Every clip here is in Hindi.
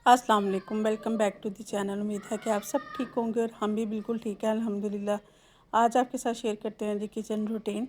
अस्सलाम वालेकुम, welcome back to the channel. उम्मीद है कि आप सब ठीक होंगे और हम भी बिल्कुल ठीक हैं अल्हम्दुलिल्लाह। आज आपके साथ शेयर करते हैं जी किचन रूटीन,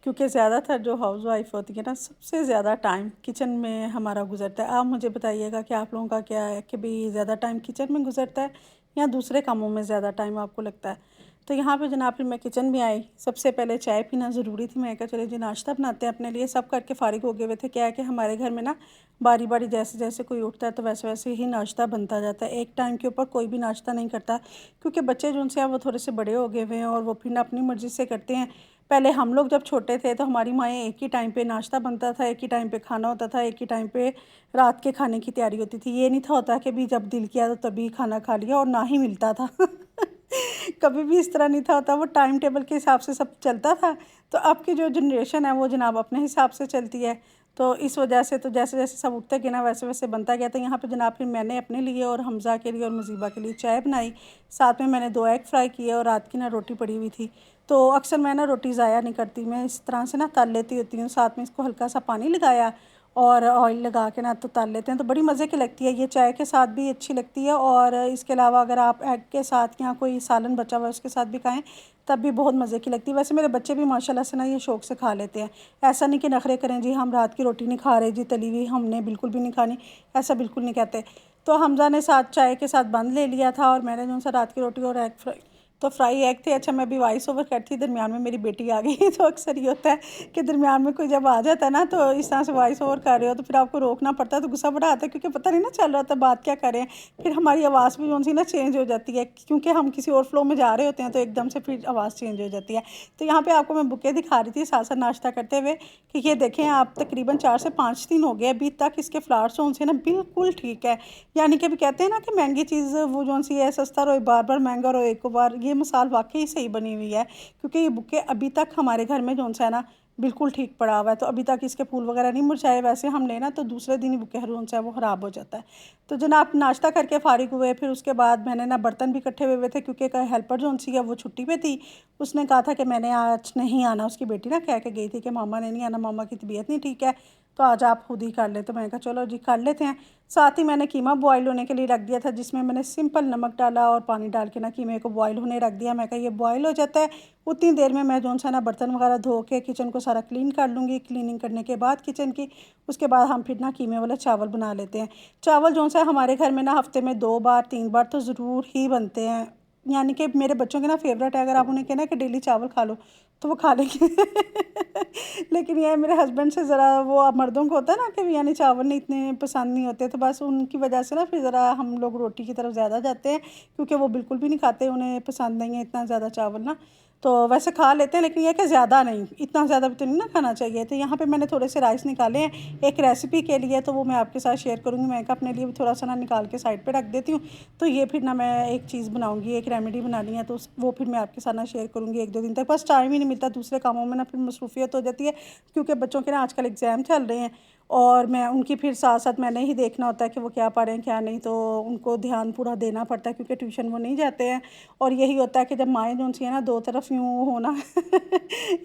क्योंकि ज़्यादातर जो हाउस वाइफ होती है ना, सबसे ज़्यादा टाइम किचन में हमारा गुजरता है। आप मुझे बताइएगा कि आप लोगों का क्या है कि भाई ज़्यादा टाइम किचन में गुजरता है या दूसरे कामों में ज़्यादा टाइम आपको लगता है। तो यहाँ पे जनाब फिर मैं किचन में आई। सबसे पहले चाय पीना ज़रूरी थी। मैं कहा चले जी नाश्ता बनाते हैं अपने लिए। सब करके फ़ारिग हो गए हुए थे। क्या है कि हमारे घर में ना बारी बारी जैसे जैसे कोई उठता है तो वैसे वैसे ही नाश्ता बनता जाता है। एक टाइम के ऊपर कोई भी नाश्ता नहीं करता, क्योंकि बच्चे जो उनसे हैं वो थोड़े से बड़े हो गए हुए हैं और वो फिर ना अपनी मर्ज़ी से करते हैं। पहले हम लोग जब छोटे थे तो हमारी माएँ एक ही टाइम पे नाश्ता बनता था, एक ही टाइम पे खाना होता था, एक ही टाइम पे रात के खाने की तैयारी होती थी। ये नहीं था होता कि भी जब दिल किया तो तभी खाना खा लिया और ना ही मिलता था। कभी भी इस तरह नहीं था होता, वो टाइम टेबल के हिसाब से सब चलता था। तो अब की जो जनरेशन है वो जनाब अपने हिसाब से चलती है। तो इस वजह से तो जैसे जैसे सब उठते गए ना वैसे वैसे बनता गया। तो यहाँ पे जनाब फिर मैंने अपने लिए और हमज़ा के लिए और मुजीबा के लिए चाय बनाई। साथ में मैंने 2 एग फ्राई किए और रात की ना रोटी पड़ी हुई थी। तो अक्सर मैं ना रोटी ज़ाया नहीं करती, मैं इस तरह से ना तल लेती होती हूँ। साथ में इसको हल्का सा पानी लगाया और ऑयल लगा के ना तो तल लेते हैं, तो बड़ी मज़े की लगती है। ये चाय के साथ भी अच्छी लगती है और इसके अलावा अगर आप एग के साथ या कोई सालन बचा हुआ है उसके साथ भी खाएं तब भी बहुत मज़े की लगती है। वैसे मेरे बच्चे भी माशाल्लाह से ना ये शौक़ से खा लेते हैं। ऐसा नहीं कि नखरे करें जी हम रात की रोटी नहीं खा रहे जी, तली हुई हमने बिल्कुल भी नहीं खानी, ऐसा बिल्कुल नहीं कहते। तो हमज़ा ने साथ चाय के साथ बंद ले लिया था और मैंने जो सा रात की रोटी और एग फ्राई, तो फ्राई एग थे। अच्छा मैं भी वॉइस ओवर करती, दरमियान में मेरी बेटी आ गई। तो अक्सर ये होता है कि दरमियान में कोई जब आ जाता है ना तो इस तरह से वॉइस ओवर कर रहे हो तो फिर आपको रोकना पड़ता है, तो गुस्सा बड़ा आता है क्योंकि पता नहीं ना चल रहा होता बात क्या कर रहे हैं। फिर हमारी आवाज़ भी जो सी ना चेंज हो जाती है, क्योंकि हम किसी और फ्लो में जा रहे होते हैं तो एकदम से फिर आवाज़ चेंज हो जाती है। तो यहाँ पे आपको मैं बुके दिखा रही थी साथ साथ नाश्ता करते हुए कि ये देखें आप, तकरीबन 4 से 5 दिन हो गए अभी तक इसके फ्लावर्स जो से ना बिल्कुल ठीक है। यानी कि अभी कहते हैं ना कि महंगी चीज़ वो जो सी है सस्ता रहे बार बार महंगा रहे एक बार, ये मिसाल वाकई सही बनी हुई है। क्योंकि ये बुके अभी तक हमारे घर में जो सा है ना बिल्कुल ठीक पड़ा हुआ है, तो अभी तक इसके फूल वगैरह नहीं मुरझाए। वैसे हम लेना तो दूसरे दिन ही बुके हरून से वो ख़राब हो जाता है। तो जनाब नाश्ता करके फ़ारिग हुए, फिर उसके बाद मैंने ना बर्तन भी इकट्ठे हुए हुए थे क्योंकि एक हेल्पर जो सी है वो छुट्टी पे थी। उसने कहा था कि मैंने आज नहीं आना, उसकी बेटी ना कह के गई थी कि मामा ने नहीं आना, मामा की तबीयत नहीं ठीक है तो आज आप खुद ही कर ले। तो मैंने कहा चलो जी कर लेते हैं। साथ ही मैंने कीमा बॉयल होने के लिए रख दिया था, जिसमें मैंने सिंपल नमक डाला और पानी डाल के ना कीमे को बॉयल होने रख दिया। मैं कहा ये बॉयल हो जाता है, उतनी देर में मैं जो सा ना बर्तन वगैरह धो के किचन को सारा क्लीन कर लूँगी। क्लीनिंग करने के बाद किचन की, उसके बाद हम फिर ना कीमे वाले चावल बना लेते हैं। चावल जो सा हमारे घर में ना हफ्ते में 2 बार 3 बार तो ज़रूर ही बनते हैं। यानी कि मेरे बच्चों के ना फेवरेट है, अगर आप उन्हें कहना कि डेली चावल खा लो तो वो खा लेंगे। लेकिन ये मेरे हस्बैंड से ज़रा वो मर्दों को होता है ना कि यानी चावल नहीं इतने पसंद नहीं होते, तो बस उनकी वजह से ना फिर ज़रा हम लोग रोटी की तरफ ज़्यादा जाते हैं, क्योंकि वो बिल्कुल भी नहीं खाते, उन्हें पसंद नहीं है इतना ज़्यादा चावल ना। तो वैसे खा लेते हैं लेकिन ये कि ज़्यादा नहीं, इतना ज़्यादा भी तो नहीं ना खाना चाहिए। तो यहाँ पे मैंने थोड़े से राइस निकाले हैं एक रेसिपी के लिए, तो वो मैं आपके साथ शेयर करूँगी। मैं अपने लिए भी थोड़ा सा ना निकाल के साइड पे रख देती हूँ। तो ये फिर ना मैं एक चीज़ बनाऊँगी, एक रेमेडी बनानी है, तो वो फिर मैं आपके साथ ना शेयर करूँगी 1-2 दिन तक। बस टाइम ही नहीं मिलता, दूसरे कामों में ना फिर मसरूफियत हो जाती है, क्योंकि बच्चों के ना आजकल एग्ज़ाम चल रहे हैं और मैं उनकी फिर साथ साथ मैंने ही देखना होता है कि वो क्या पढ़ें क्या नहीं, तो उनको ध्यान पूरा देना पड़ता है क्योंकि ट्यूशन वो नहीं जाते हैं। और यही होता है कि जब माएँ जो सी है ना दो तरफ यूँ हो ना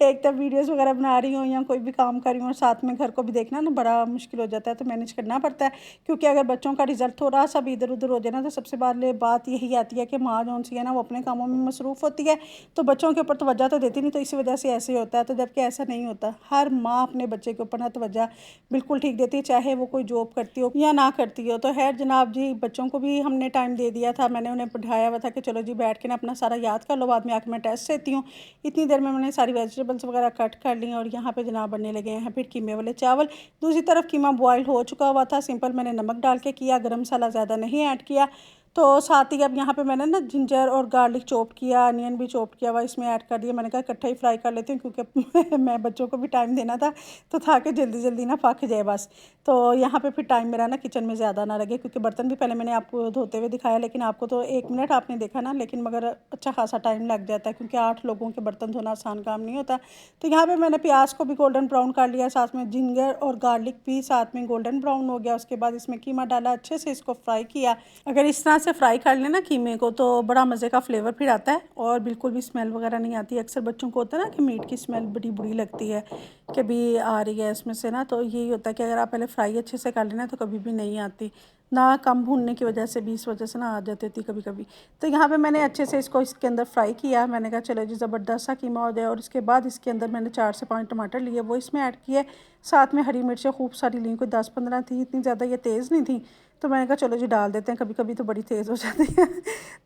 एक तरफ वीडियोज़ वगैरह बना रही हूँ या कोई भी काम कर रही हूँ और साथ में घर को भी देखना ना बड़ा मुश्किल हो जाता है, तो मैनेज करना पड़ता है। क्योंकि अगर बच्चों का रिज़ल्ट थोड़ा सा भी इधर उधर हो जाए ना तो सबसे पहले बात यही आती है कि माँ जो सी है ना वो अपने कामों में मसरूफ़ होती है, तो बच्चों के ऊपर तवज्जो तो देती नहीं, तो इसी वजह से ऐसे होता है। तो जबकि ऐसा नहीं होता, हर माँ अपने बच्चे के ऊपर ना तवज्जो बिल्कुल ठीक देती है, चाहे वो कोई जॉब करती हो या ना करती हो। तो खैर जनाब जी, बच्चों को भी हमने टाइम दे दिया था, मैंने उन्हें पढ़ाया हुआ था कि चलो जी बैठ के ना अपना सारा याद कर लो, बाद में आके मैं टेस्ट देती हूँ। इतनी देर में मैंने सारी वेजिटेबल्स वगैरह कट कर ली और यहाँ पे जनाब बनने लगे हैं फिर कीमे वाले चावल। दूसरी तरफ कीमा बॉयल हो चुका हुआ था, सिंपल मैंने नमक डाल के किया, गरम मसाला ज़्यादा नहीं ऐड किया। तो साथ ही अब यहाँ पे मैंने ना जिंजर और गार्लिक चॉप किया, अनियन भी चॉप किया हुआ इसमें ऐड कर दिया। मैंने कहा इकट्ठा ही फ्राई कर लेती हूँ क्योंकि मैं बच्चों को भी टाइम देना था, तो था कि जल्दी जल्दी ना पक जाए बस। तो यहाँ पे फिर टाइम मेरा ना किचन में ज़्यादा ना लगे, क्योंकि बर्तन भी पहले मैंने आपको धोते हुए दिखाया, लेकिन आपको तो 1 मिनट आपने देखा ना, लेकिन मगर अच्छा खासा टाइम लग जाता है क्योंकि 8 लोगों के बर्तन धोना आसान काम नहीं होता। तो यहाँ पे मैंने प्याज को भी गोल्डन ब्राउन कर लिया, साथ में जिंजर और गार्लिक भी साथ में गोल्डन ब्राउन हो गया। उसके बाद इसमें कीमा डाला, अच्छे से इसको फ्राई किया। अगर इस तरह से फ्राई कर लेना कीमे को तो बड़ा मज़े का फ्लेवर फिर आता है और बिल्कुल भी स्मेल वगैरह नहीं आती। अक्सर बच्चों को होता है ना कि मीट की स्मेल बड़ी बुरी लगती है कि भी आ रही है इसमें से ना, तो यही होता है कि अगर आप पहले फ्राई अच्छे से कर लेना तो कभी भी नहीं आती। ना कम भूनने की वजह से भी इस वजह से ना आ जाती थी कभी कभी। तो यहाँ पे मैंने अच्छे से इसको इसके अंदर फ्राई किया। मैंने कहा चलो जी ज़बरदस्त सा कीमा हो जाए। और इसके बाद इसके अंदर मैंने 4 से 5 टमाटर लिए, वो इसमें ऐड किए। साथ में हरी मिर्चें खूब सारी ली, कोई 10-15 थी, इतनी ज़्यादा ये तेज़ नहीं थी। तो मैंने कहा चलो जी डाल देते हैं, कभी कभी तो बड़ी तेज़ हो जाती है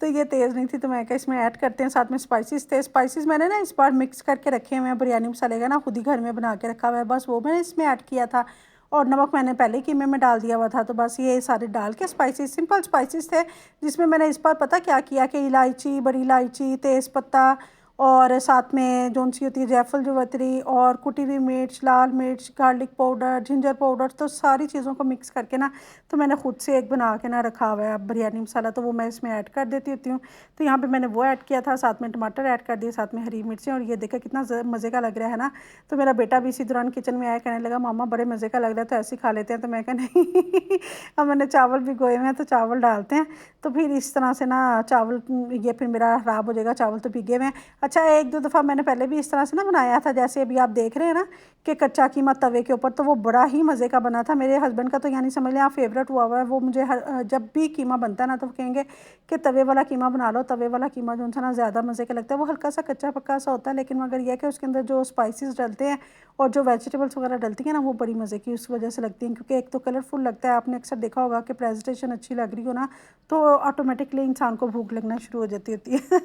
तो ये तेज़ नहीं थी, तो मैंने कहा इसमें ऐड करते हैं। साथ में स्पाइसेस थे, स्पाइसेस मैंने ना इस बार मिक्स करके रखे हुए हैं। बिरयानी मसाले का ना खुद ही घर में बना के रखा हुआ है, बस वो मैंने इसमें ऐड किया था। और नमक मैंने पहले कीमे में डाल दिया हुआ था। तो बस ये सारे डाल के स्पाइसेस, सिंपल स्पाइसेस थे, जिसमें मैंने इस बार पता क्या किया कि इलायची, बड़ी इलायची, तेज़पत्ता और साथ में जौन सी होती है जायफल, जावित्री और कुटी हुई मिर्च, लाल मिर्च, गार्लिक पाउडर, जिंजर पाउडर, तो सारी चीज़ों को मिक्स करके ना तो मैंने खुद से एक बना के ना रखा हुआ है अब बिरयानी मसाला, तो वो मैं इसमें ऐड कर देती होती हूँ। तो यहाँ पे मैंने वो ऐड किया था, साथ में टमाटर ऐड कर दिए, साथ में हरी मिर्चें। और ये देखा कितना मज़े का लग रहा है ना। तो मेरा बेटा भी इसी दौरान किचन में आया, कहने लगा मामा बड़े मज़े का लग रहा है, तो ऐसे ही खा लेते हैं। तो मैं कहा नहीं अब मैंने चावल भिगोए हुए हैं तो चावल डालते हैं। तो फिर इस तरह से ना चावल, ये फिर मेरा ख़राब हो जाएगा, चावल तो भीगे हुए हैं। अच्छा, 1-2 दफ़ा मैंने पहले भी इस तरह से ना बनाया था, जैसे अभी आप देख रहे हैं ना कि कच्चा कीमा तवे के ऊपर, तो वो बड़ा ही मज़े का बना था। मेरे हस्बैंड का तो यानी समझ लें आप फेवरेट हुआ हुआ है। वो मुझे जब भी कीमा बनता है ना तो वो कहेंगे कि तवे वाला कीमा बना लो। तवे वाला कीमा जो है ना ज़्यादा मज़े का लगता है। वो हल्का सा कच्चा पक्का सा होता है, लेकिन मगर यह है कि उसके अंदर जो स्पाइसेस डलते हैं और जो वेजिटेबल्स वगैरह डलती हैं ना, वो बड़ी मज़े की उस वजह से लगती हैं। क्योंकि एक तो कलरफुल लगता है, आपने अक्सर देखा होगा कि प्रेजेंटेशन अच्छी लग रही हो ना तो ऑटोमेटिकली इंसान को भूख लगना शुरू हो जाती होती है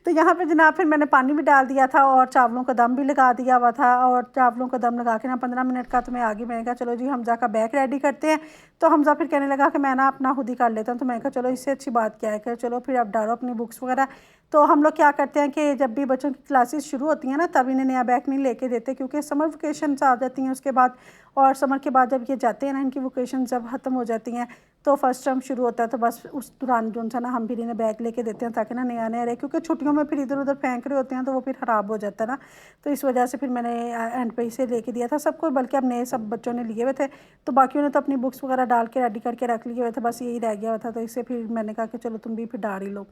तो यहाँ पे जनाब फिर मैंने पानी भी डाल दिया था और चावलों का दम भी लगा दिया हुआ था। और चावलों का दम लगा के ना 15 मिनट का तो मैं आगे, मैंने कहा चलो जी हमज़ा का बैग रेडी करते हैं। तो हमज़ा फिर कहने लगा कि मैं ना अपना खुद ही कर लेता हूँ। तो मैंने कहा चलो इससे अच्छी बात क्या है कि चलो फिर आप डालो अपनी बुक्स वगैरह। तो हम लोग क्या करते हैं कि जब भी बच्चों की क्लासेस शुरू होती हैं ना तब इन्हें नया बैग नहीं लेके देते, क्योंकि समर वेकेशन आ जाती हैं उसके बाद। और समर के बाद जब ये जाते हैं ना, इनकी वेकेशन जब ख़त्म हो जाती हैं तो फर्स्ट टर्म शुरू होता है, तो बस उस दौरान जो सा ना हम फिर इन्हें बैग लेके देते हैं ताकि ना नया नया रहे। क्योंकि छुट्टियों में फिर इधर उधर फेंक रहे होते हैं तो वो फिर ख़राब हो जाता है ना। तो इस वजह से फिर मैंने एंड पे इसे लेके दिया था सबको, बल्कि अब नए सब बच्चों ने लिए हुए थे। तो बाकियों ने तो अपनी बुक्स वगैरह डाल के रेडी करके रख लिए हुए थे, बस यही रह गया हुआ था। तो इसे फिर मैंने कहा कि चलो तुम भी फिर डाल ही लो।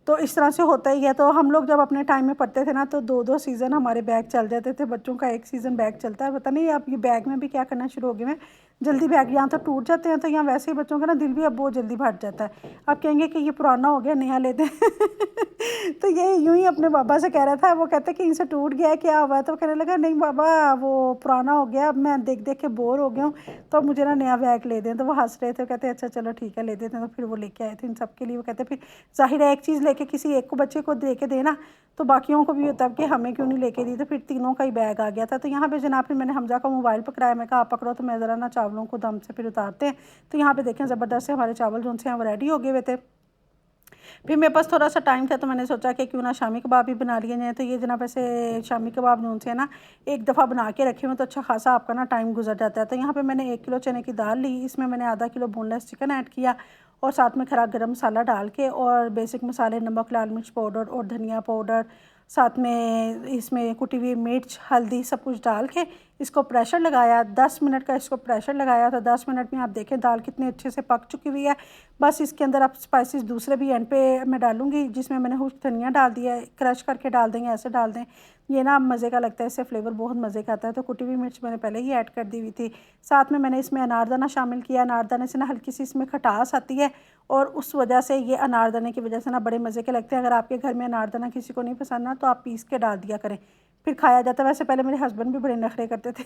तो इस तरह से होता ही है। तो हम लोग जब अपने टाइम में पढ़ते थे ना तो 2-2 सीज़न हमारे बैग चल जाते थे। बच्चों का एक सीज़न बैग चलता है, पता नहीं अब ये बैग में भी क्या करना शुरू हो गए हैं, जल्दी बैग यहाँ तो टूट जाते हैं, तो यहाँ वैसे ही बच्चों का ना दिल भी अब बहुत जल्दी भट जाता है। अब कहेंगे कि ये पुराना हो गया, नया लेते हैं तो ये यूं ही अपने बाबा से कह रहा था, वो कहते कि इनसे टूट गया है, क्या हुआ है? तो कहने लगा नहीं बाबा वो पुराना हो गया, अब मैं देख देख के बोर हो गया हूँ, तो अब मुझे ना नया बैग ले दें। तो वो हंस रहे थे, कहते अच्छा चलो ठीक है ले देते हैं। तो फिर वो लेके आए थे इन सब के लिए। वो कहते फिर ज़ाहिर है एक चीज़ लेके किसी एक को बच्चे को दे के देना तो बाकियों को भी होता है कि हमें क्यों नहीं लेके दी। तो फिर तीनों का ही बैग आ गया था। तो यहाँ पे जनाब फिर मैंने हमज़ा का मोबाइल पकड़ाया, मैं कहा आप पकड़ो तो मैं ज़रा ना चावलों को दम से फिर उतारते हैं। तो यहाँ पे देखें ज़बरदस्त से हमारे चावल जो हैं वो रेडी हो गए हुए थे। फिर मेरे पास थोड़ा सा टाइम था तो मैंने सोचा कि क्यों ना शामी कबाब भी बना लिए जाए। तो ये जनाब ऐसे शामी कबाब जो से ना एक दफ़ा बना के रखे हुए तो अच्छा खासा आपका ना टाइम गुजर जाता है। तो यहाँ पे मैंने 1 किलो चने की दाल ली, इसमें मैंने आधा किलो बोनलेस चिकन ऐड किया और साथ में खड़ा गरम मसाला डाल के और बेसिक मसाले नमक, लाल मिर्च पाउडर और धनिया पाउडर, साथ में इसमें कुटी हुई मिर्च, हल्दी, सब कुछ डाल के इसको प्रेशर लगाया। 10 मिनट का इसको प्रेशर लगाया। तो 10 मिनट में आप देखें दाल कितनी अच्छे से पक चुकी हुई है। बस इसके अंदर आप स्पाइसेस दूसरे भी एंड पे मैं डालूँगी, जिसमें मैंने खुश्क धनिया डाल दिया है, क्रश करके डाल देंगे, ऐसे डाल दें, ये ना मज़े का लगता है, इससे फ्लेवर बहुत मज़े का आता है। तो कुटी हुई मिर्च मैंने पहले ही ऐड कर दी हुई थी। साथ में मैंने इसमें अनारदाना शामिल किया। अनारदाने से ना हल्की सी इसमें खटास आती है और उस वजह से ये अनारदाने की वजह से ना बड़े मज़े के लगते हैं। अगर आपके घर में अनारदाना किसी को नहीं पसंद ना तो आप पीस के डाल दिया करें, फिर खाया जाता है। वैसे पहले मेरे हस्बैंड भी बड़े नखरे करते थे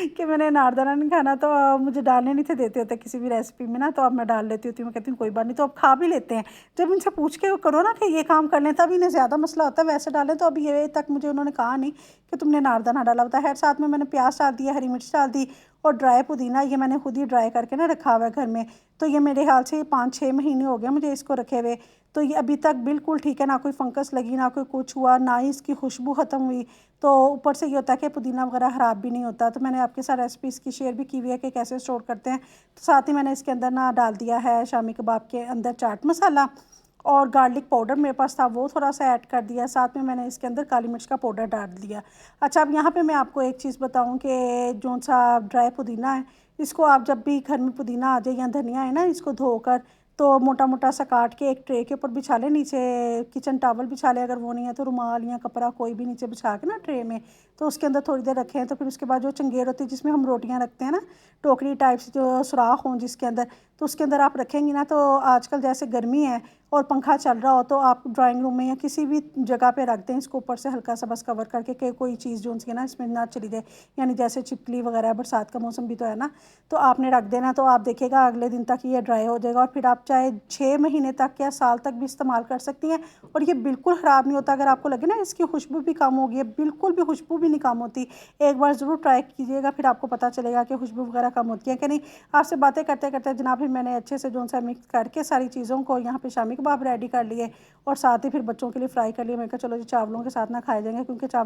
कि मैंने अनारदाना नहीं खाना, तो मुझे डालने नहीं थे देते होते किसी भी रेसिपी में ना, तो अब मैं डाल लेती होती हूँ। मैं कहती हूँ कोई बात नहीं, तो अब खा भी लेते हैं। जब इनसे पूछ के करो ना कि ये काम कर लें तब इन्हें ज़्यादा मसला होता है, वैसे डालें तो अभी ये तक मुझे उन्होंने कहा नहीं कि तुमने अनारदाना डाला होता है। साथ में मैंने प्याज डाल दिया, हरी मिर्च डाल दी और ड्राई पुदीना, ये मैंने खुद ही ड्राई करके ना रखा हुआ है घर में। तो ये मेरे ख्याल से 5-6 महीने हो गए मुझे इसको रखे हुए। तो ये अभी तक बिल्कुल ठीक है, ना कोई फंगस लगी, ना कोई कुछ हुआ, ना ही इसकी खुशबू ख़त्म हुई। तो ऊपर से ये होता है कि पुदीना वगैरह ख़राब भी नहीं होता। तो मैंने आपके साथ रेसिपी इसकी शेयर भी की हुई है कि कैसे स्टोर करते हैं। तो साथ ही मैंने इसके अंदर ना डाल दिया है शामी कबाब के अंदर चाट मसाला और गार्लिक पाउडर मेरे पास था, वो थोड़ा सा ऐड कर दिया। साथ में मैंने इसके अंदर काली मिर्च का पाउडर डाल दिया। अच्छा, अब यहाँ पे मैं आपको एक चीज़ बताऊँ कि जो सा ड्राई पुदीना है, इसको आप जब भी घर में पुदीना आ जाए या धनिया है ना, इसको धोकर तो मोटा मोटा सा काट के एक ट्रे के ऊपर बिछा लें, नीचे किचन टॉवल बिछा लें, अगर वो नहीं है तो रुमाल या कपड़ा कोई भी नीचे बिछा के ना ट्रे में तो उसके अंदर थोड़ी देर रखें। तो फिर उसके बाद जो चंगेर होती है जिसमें हम रोटियां रखते हैं ना, टोकरी टाइप्स जो सुराख हों जिसके अंदर, तो उसके अंदर आप रखेंगी ना, तो आजकल जैसे गर्मी है और पंखा चल रहा हो तो आप ड्राइंग रूम में या किसी भी जगह पे रख दें इसको ऊपर से हल्का सा बस कवर करके कि कोई चीज़ जो उनकी ना इसमें ना चली जाए, यानी जैसे छिपकली वगैरह, बरसात का मौसम भी तो है ना, तो आपने रख देना। तो आप देखिएगा अगले दिन तक ये ड्राई हो जाएगा और फिर आप चाहे 6 महीने तक या साल तक भी इस्तेमाल कर सकती हैं और ये बिल्कुल ख़राब नहीं होता। अगर आपको लगे ना इसकी खुशबू भी कम होगी, है बिल्कुल भी खुशबू भी नहीं कम होती, एक बार ज़रूर ट्राई कीजिएगा, फिर आपको पता चलेगा कि खुशबू वगैरह कम होती है कि नहीं। आपसे बातें करते करते जनाब फिर मैंने अच्छे से जो सा मिक्स करके सारी चीज़ों को यहाँ पे शामी कबाब रेडी कर लिए और साथ ही फिर बच्चों के लिए फ्राई कर लिए। मैंने कहा चलो जी चावलों के साथ ना खाए जाएंगे, क्योंकि चावल